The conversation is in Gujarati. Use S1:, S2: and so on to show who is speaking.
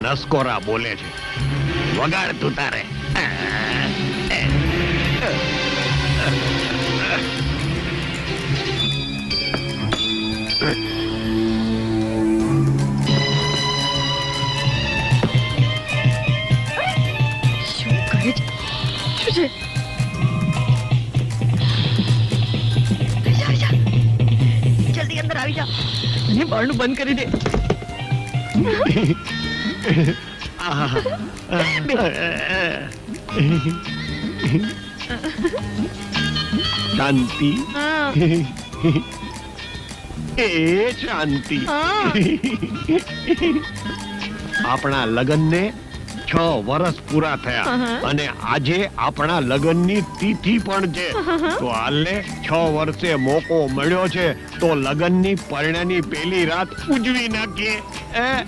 S1: નસકોરા બોલે છે. વગાડ તું તારે.
S2: શું કરે છે? શું છે? જલ્દી અંદર આવી જા અને બારણું બંધ કરી દે.
S1: શાંતિ.
S2: હા.
S1: એ શાંતિ.
S2: હા.
S1: આપણા લગ્નને 6 વર્ષ પૂરા થયા અને આજે આપણા લગ્નની તિથિ પણ છે. તો હાલને 6 વર્ષે મોકો મળ્યો છે તો લગ્નની પરણ્યાની પહેલી રાત ઉજવી નાખીએ.
S2: હા.